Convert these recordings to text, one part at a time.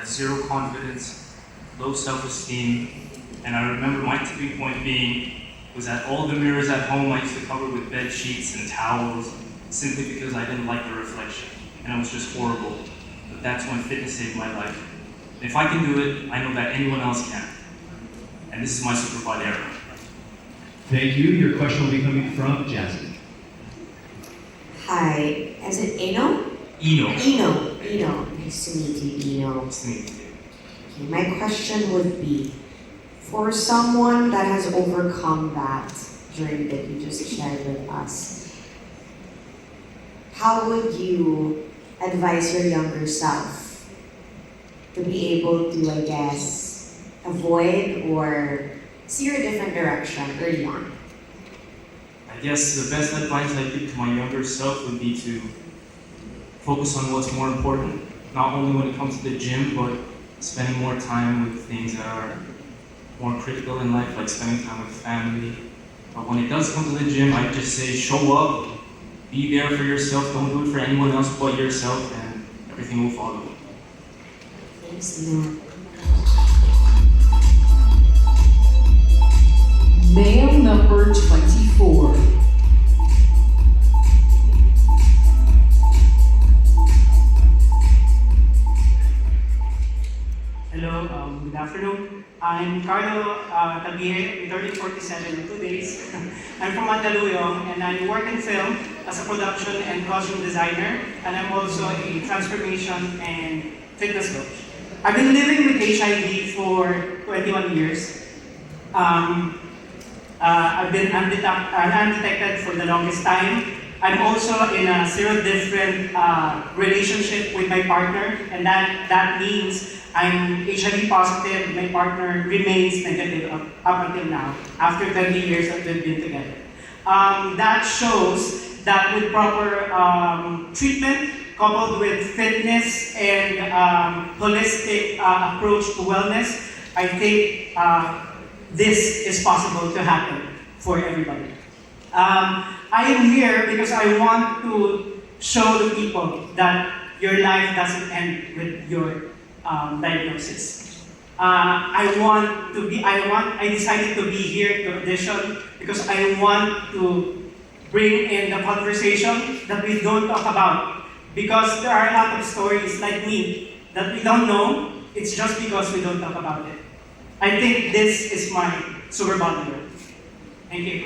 zero confidence, low self-esteem, and I remember my tipping point was that all the mirrors at home I used to cover with bed sheets and towels simply because I didn't like the reflection, and it was just horrible. But that's when fitness saved my life. And if I can do it, I know that anyone else can. And this is my Superbod era. Thank you. Your question will be coming from Jasmine. Hi, is it Eno? Eno. Eno. Nice to meet you, Eno. Nice to meet you. Okay, my question would be, for someone that has overcome that journey that you just shared with us, how would you advise your younger self to be able to, I guess, avoid or steer a different direction early on? I guess the best advice I give to my younger self would be to focus on what's more important, not only when it comes to the gym, but spending more time with things that are more critical in life, like spending time with family. But when it does come to the gym, I just say show up, be there for yourself, don't do it for anyone else but yourself, and everything will follow. Thanks, Eno. Male number 24. Hello, good afternoon. I'm Carlo Tabie, turning 47 in 2 days. I'm from Mandaluyong, and I work in film as a production and costume designer, and I'm also a transformation and fitness coach. I've been living with HIV for 21 years. I've been undetected for the longest time. I'm also in a zero different relationship with my partner, and that means I'm HIV positive. My partner remains negative up until now, after 20 years that we've been together. That shows that with proper treatment, coupled with fitness and holistic approach to wellness, I think this is possible to happen for everybody. I am here because I want to show the people that your life doesn't end with your diagnosis. I decided to be here to audition because I want to bring in the conversation that we don't talk about. Because there are a lot of stories like me that we don't know, it's just because we don't talk about it. I think this is my Superbod year. Thank you.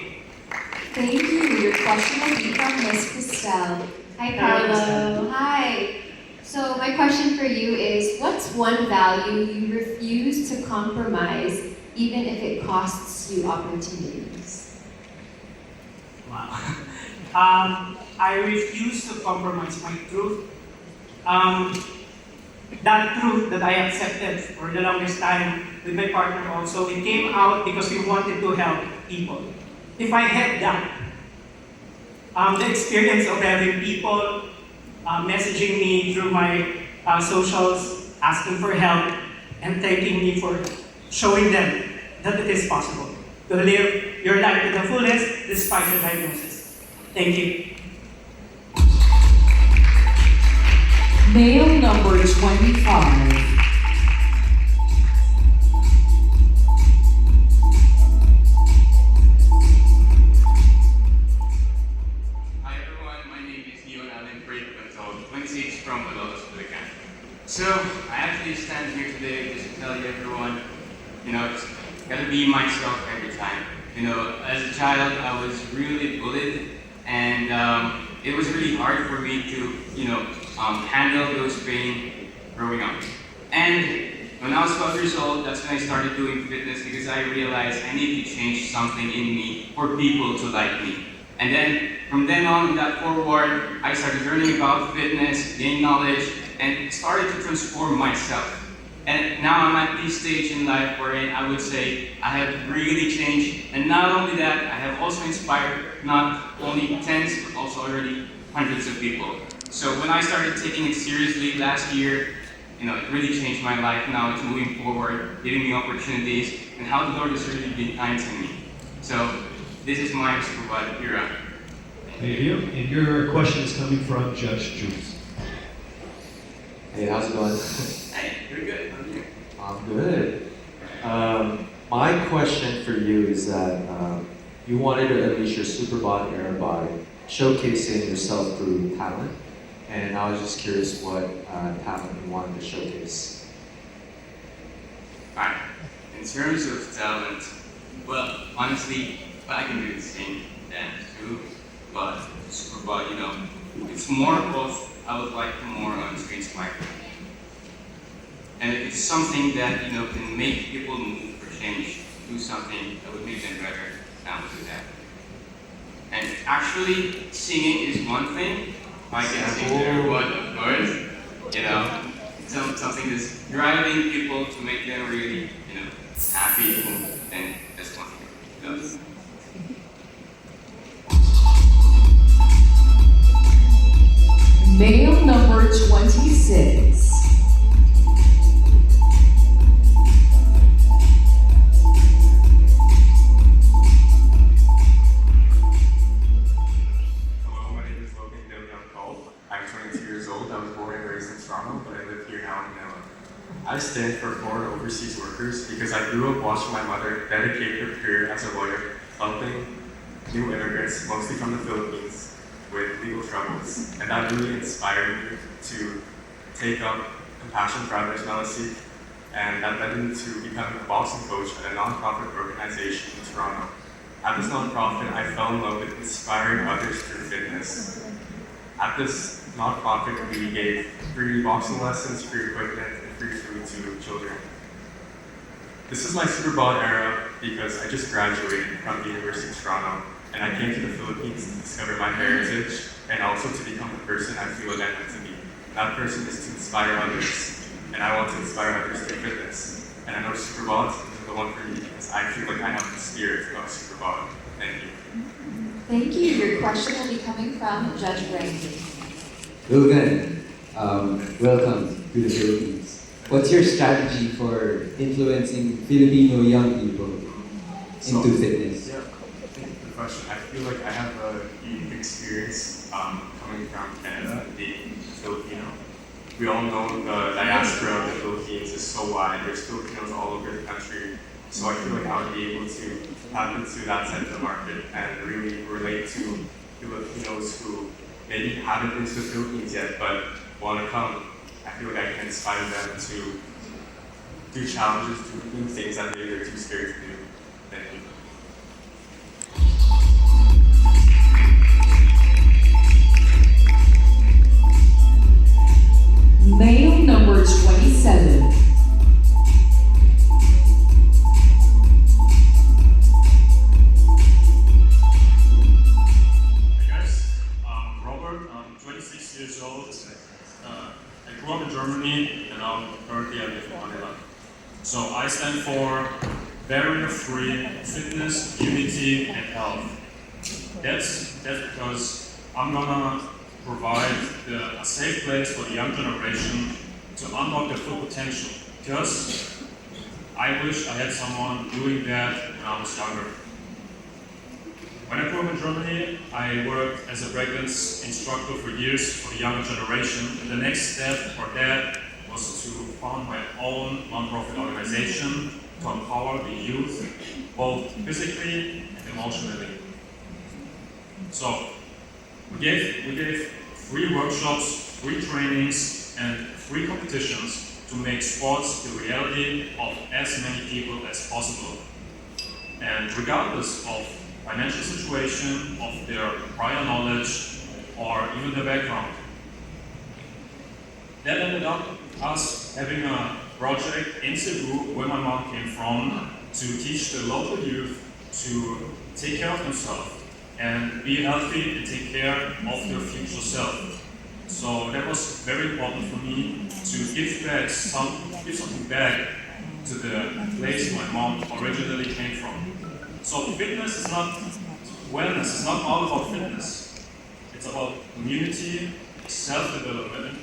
Thank you. Your question will be from Miss Cristel. Hi, Carlo. Hi. So my question for you is, what's one value you refuse to compromise even if it costs you opportunities? Wow. I refuse to compromise my truth. That truth that I accepted for the longest time with my partner also, it came out because we wanted to help people. If I had that, the experience of having people messaging me through my socials, asking for help, and thanking me for showing them that it is possible to live your life to the fullest despite the diagnosis. Thank you. Male number 25. Hi everyone, my name is Leon Allen Franco, 26 from Malolos, Bulacan. So, I actually stand here today just to tell you everyone, it's gotta be myself every time. As a child, I was really bullied, and it was really hard for me to, handle those pain growing up. And when I was 12 years old, that's when I started doing fitness because I realized I need to change something in me for people to like me. And then, from then on, that forward, I started learning about fitness, gained knowledge, and started to transform myself. And now I'm at this stage in life wherein I would say I have really changed. And not only that, I have also inspired not only tens, but also already hundreds of people. So when I started taking it seriously last year, it really changed my life. Now it's moving forward, giving me opportunities, and how the Lord has really been kind to me. So this is my Superbod era. Thank you. And your question is coming from Judge Jules. Hey, how's it going? Hey, pretty good. I'm good. My question for you is that you wanted to unleash your Superbod era by showcasing yourself through talent, and I was just curious what talent you wanted to showcase. Right. In terms of talent, well, honestly, I can do the same dance too, but Superbod, it's more of, I would like more on street smart. And it's something that, can make people move for change, do something that would make them better, I would do that. And actually, singing is one thing. I can sing to everyone, of course. Something that's driving people to make them really, happy, and that's one thing. Male number 26. I'm 22 years old. I was born and raised in Toronto, but I live here now in Manila. I stand for foreign overseas workers because I grew up watching my mother dedicate her career as a lawyer, helping new immigrants, mostly from the Philippines, with legal troubles. And that really inspired me to take up compassion for others, Melissa, and that led me to becoming a boxing coach at a nonprofit organization in Toronto. At this nonprofit, I fell in love with inspiring others through fitness. At this nonprofit, we gave free boxing lessons, free equipment, and free food to children. This is my Superbod era because I just graduated from the University of Toronto, and I came to the Philippines to discover my heritage and also to become the person I feel that I'm meant to be. That person is to inspire others, and I want to inspire others through fitness. And I know Superbods is the one for me because I feel like I have the spirit of Superbod. Thank you. Thank you. Your question will be coming from Judge Randy. Logan, welcome to the Philippines. What's your strategy for influencing Filipino young people into fitness? Yeah, thank you for the question. I feel like I have a unique experience coming from Canada, being Filipino. We all know the diaspora of the Philippines is so wide. There's Filipinos all over the country. So I feel like I would be able to tap into that side of the market and really relate to Filipinos who maybe haven't been to the Philippines yet but want to come. I feel like I can inspire them to do challenges, do things that maybe they're too scared to do. Thank you. Male number 27. Years old. I grew up in Germany and now currently I live in Manila. So I stand for barrier-free fitness, unity, and health. That's because I'm gonna provide a safe place for the young generation to unlock their full potential. Because I wish I had someone doing that when I was younger. When I grew up in Germany, I worked as a breakdance instructor for years for the younger generation. And the next step for that was to found my own non-profit organization to empower the youth, both physically and emotionally. So we gave free workshops, free trainings, and free competitions to make sports the reality of as many people as possible. And regardless of financial situation, of their prior knowledge, or even their background. That ended up us having a project in Cebu, where my mom came from, to teach the local youth to take care of themselves and be healthy and take care of their future self. So that was very important for me to give something back to the place my mom originally came from. So fitness is not, wellness is not all about fitness. It's about community, self-development,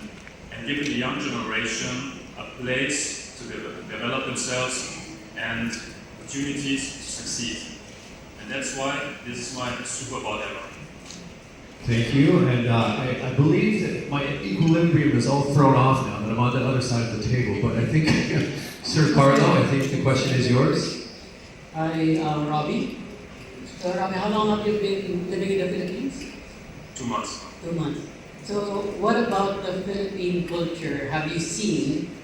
and giving the young generation a place to develop themselves and opportunities to succeed. And that's why this is my Superbod era. Thank you, and I believe that my equilibrium is all thrown off now that I'm on the other side of the table, but I think Sir Carlo, I think the question is yours. Hi, Robbie. So, Robbie, how long have you been living in the Philippines? 2 months. 2 months. So, what about the Philippine culture have you seen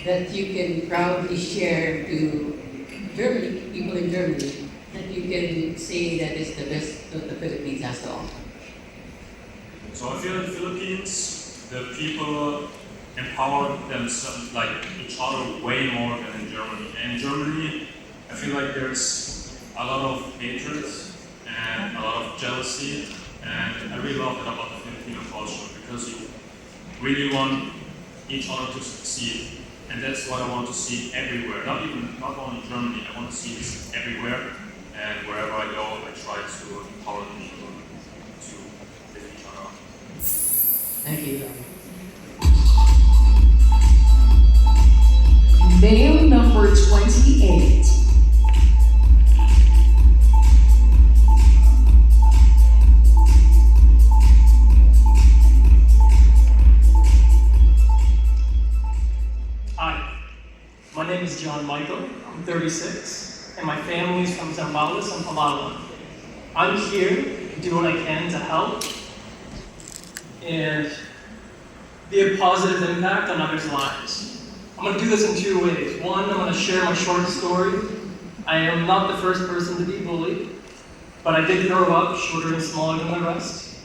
that you can proudly share to Germany, people in Germany, that you can say that is the best that the Philippines has to offer? So I feel in the Philippines, the people empower themselves, like each other, way more than in Germany. And in Germany, I feel like there's a lot of hatred and a lot of jealousy, and I really love that about the Filipino culture because you really want each other to succeed, and that's what I want to see everywhere. Not only in Germany. I want to see this everywhere, and wherever I go, I try to empower the people to lift each other up. Thank you. Male number 28. Hi, my name is John Michael. I'm 36, and my family's from Zambales and Palawan. I'm here to do what I can to help and be a positive impact on others' lives. I'm going to do this in 2 ways. One, I'm going to share my short story. I am not the first person to be bullied, but I did grow up shorter and smaller than the rest.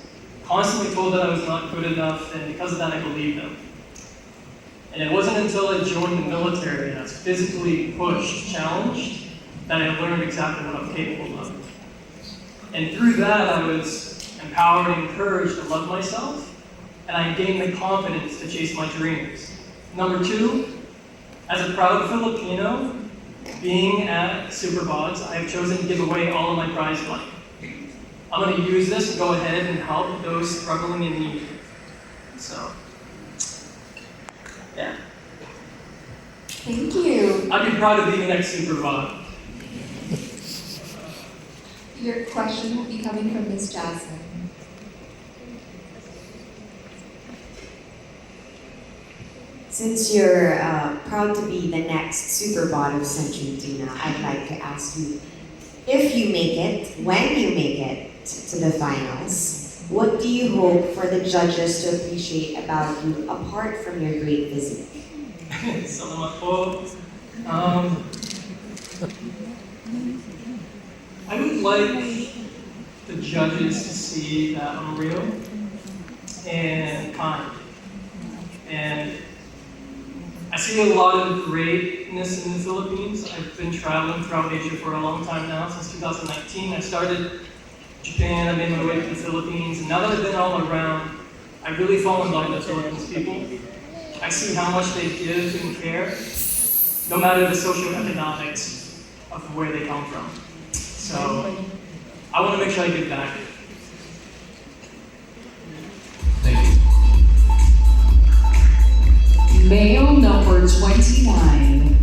Constantly told that I was not good enough, and because of that, I believed them. And it wasn't until I joined the military and I was physically pushed, challenged, that I learned exactly what I'm capable of. And through that, I was empowered and encouraged to love myself, and I gained the confidence to chase my dreams. Number 2, as a proud Filipino, being at Superbods, I have chosen to give away all of my prize money. I'm going to use this to go ahead and help those struggling in need. So, yeah. Thank you. I'd be proud to be the next Superbod. Your question will be coming from Ms. Jasmine. Since you're proud to be the next Superbod of Century Tuna, I'd like to ask you, if you make it, when you make it to the finals, what do you hope for the judges to appreciate about you apart from your great physique? Salamat po. I would like the judges to see that I'm real and kind. And I see a lot of greatness in the Philippines. I've been traveling throughout Asia for a long time now, since 2019. I started Japan, I made my way to the Philippines, and now that I've been all around, I really fall in love with the Philippines people. I see how much they give and care, no matter the socioeconomics of where they come from. So, I want to make sure I give back. Thank you. Male number 29.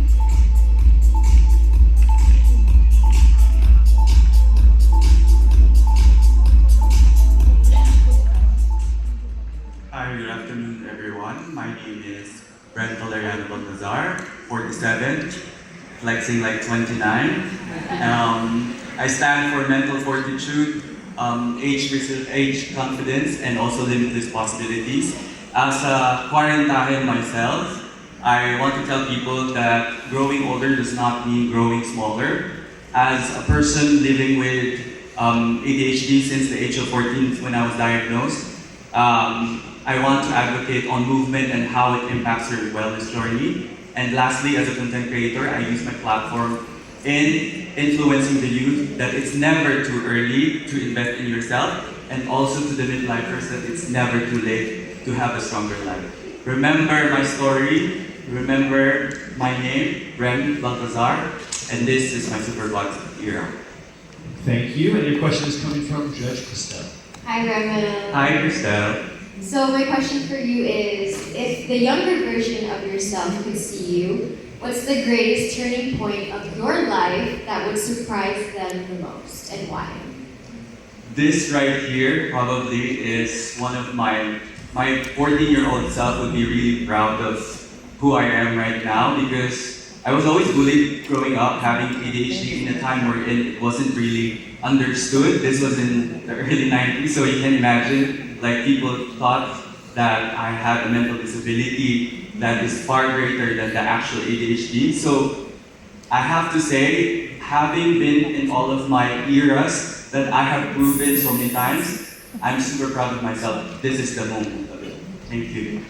Hi, good afternoon, everyone. My name is Brent Valeriano Baltazar, 47, flexing like 29. I stand for mental fortitude, age confidence, and also limitless possibilities. As a quarantine myself, I want to tell people that growing older does not mean growing smaller. As a person living with ADHD since the age of 14 when I was diagnosed, I want to advocate on movement and how it impacts your wellness journey. And lastly, as a content creator, I use my platform in influencing the youth that it's never too early to invest in yourself, and also to the midlifers that it's never too late to have a stronger life. Remember my story, remember my name, Rem Baltazar, and this is my Superbod era. Thank you, and your question is coming from Judge Christelle. Hi, Reverend. Hi, Christelle. So my question for you is, if the younger version of yourself could see you, what's the greatest turning point of your life that would surprise them the most, and why? This right here probably is one of my 14-year-old self would be really proud of who I am right now, because I was always bullied growing up, having ADHD in a time where it wasn't really understood. This was in the early 90s, so you can imagine, like, people thought that I had a mental disability that is far greater than the actual ADHD. So I have to say, having been in all of my eras that I have proven so many times, I'm super proud of myself. This is the moment of it. Thank you.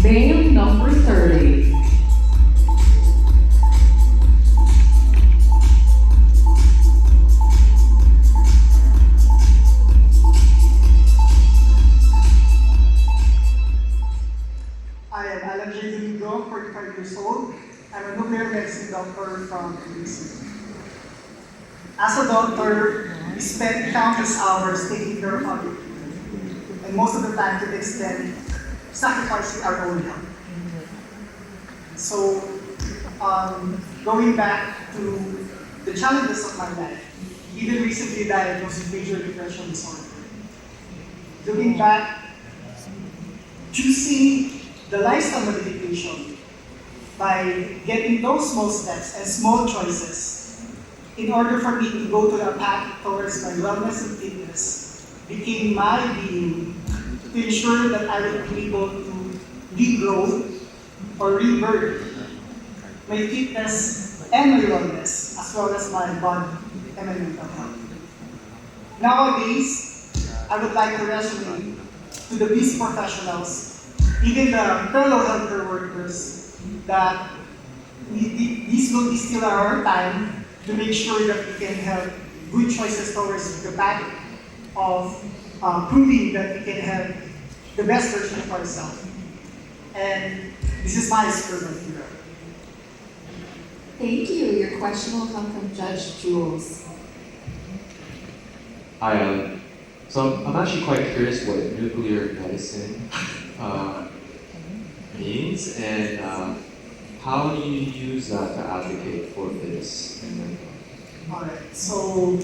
Male number 30. I am Alan J. Domingo, 45 years old. I'm a nuclear medicine doctor from UBC. As a doctor, we spend countless hours taking care of other people, and most of the time to the extent sacrificing our own health. So, going back to the challenges of my life, even recently diagnosed with major depression disorder. Looking back, choosing the lifestyle modification by getting those small steps and small choices in order for me to go to the path towards my wellness and fitness became my being to ensure that I would be able to regrow or rebirth my fitness and my wellness, as well as my body and my mental health. Nowadays, I would like to resonate to the busy professionals, even the fellow healthcare workers, that this will be still our time to make sure that we can have good choices towards the path of proving that we can have the best version of ourselves. And this is my spiritual hero. Thank you. Your question will come from Judge Jules. Hi, Alan. So I'm actually quite curious what nuclear medicine means, and how do you use that to advocate for fitness and mental health? Alright, so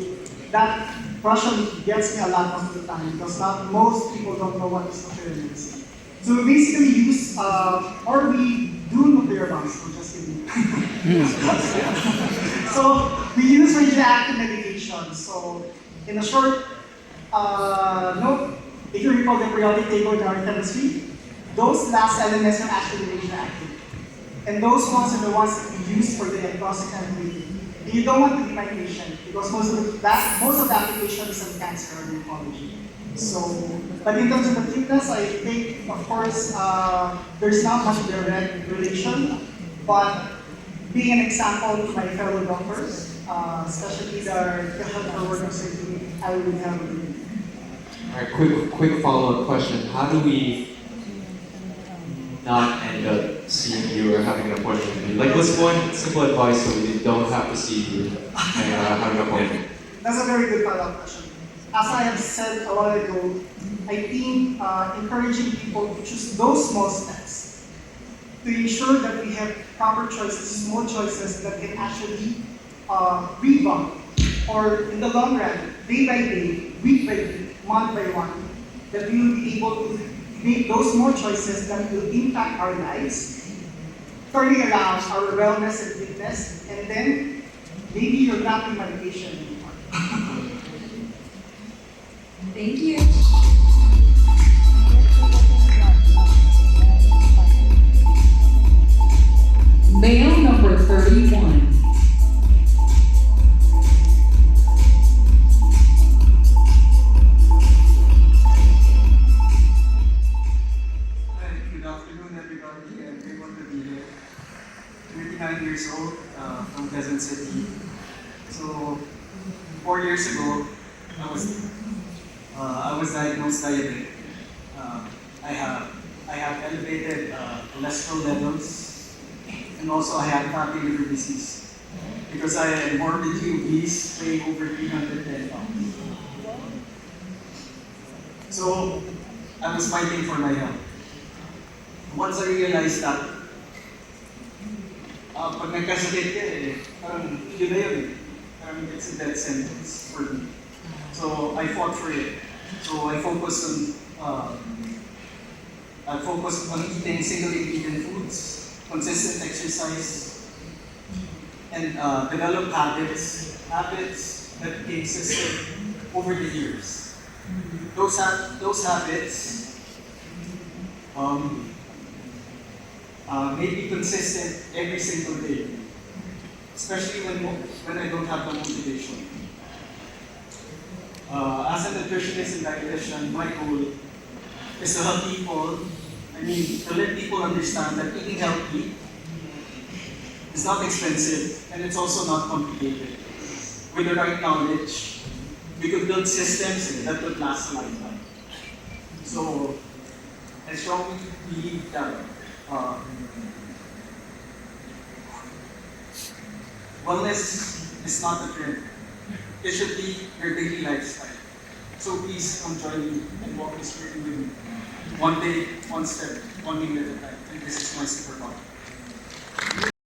that question gets me a lot most of the time because not most people don't know what is nuclear medicine. So we basically use, or we do nuclear bombs, I'm just kidding. So we use radioactive medication. So in a short note, if you recall the periodic table in our chemistry, those last elements are actually radioactive. And those ones are the ones that we use for the diagnostic and treatment. And you don't want to be my patient because most of the application is in cancer and oncology. So, but in terms of the fitness, I think, of course, there's not much direct relation, but being an example to my fellow doctors, especially the healthcare workers, I would have a good. All right, quick follow-up question. How do we not end up seeing you or having an appointment with you? Like, what's one simple advice so we don't have to see you and have an appointment? That's a very good follow-up question. As I have said a while ago, I think encouraging people to choose those small steps to ensure that we have proper choices, small choices that can actually rebound, or in the long run, day by day, week by week, month by month, that we will be able to make those small choices that will impact our lives, turning around our wellness and fitness, and then maybe you're not in medication anymore. Thank you. Male number 31. Good afternoon, everybody, and everyone to be here. 39 years old, from Quezon City. So, 4 years ago, I was diagnosed diabetic. I have elevated cholesterol levels, and also I have fatty liver disease because I am morbidly obese, weighing over 310 pounds. So I was fighting for my health. Once I realized that, pag nagkasakit ka parang yun na yun eh. Parang it's a death sentence for me. So I fought for it. So I focused on I focus on eating single ingredient foods, consistent exercise, and develop habits that became consistent over the years. Those habits may be consistent every single day, especially when I don't have the motivation. As a nutritionist and dietitian, my goal is to help people, to let people understand that eating healthy is not expensive and it's also not complicated. With the right knowledge, we could build systems that would last a lifetime. So, I strongly believe that wellness is not a trend. It should be your daily lifestyle. So please come join me and walk this journey with me. One day, one step, one minute at a time. And this is my Superbod.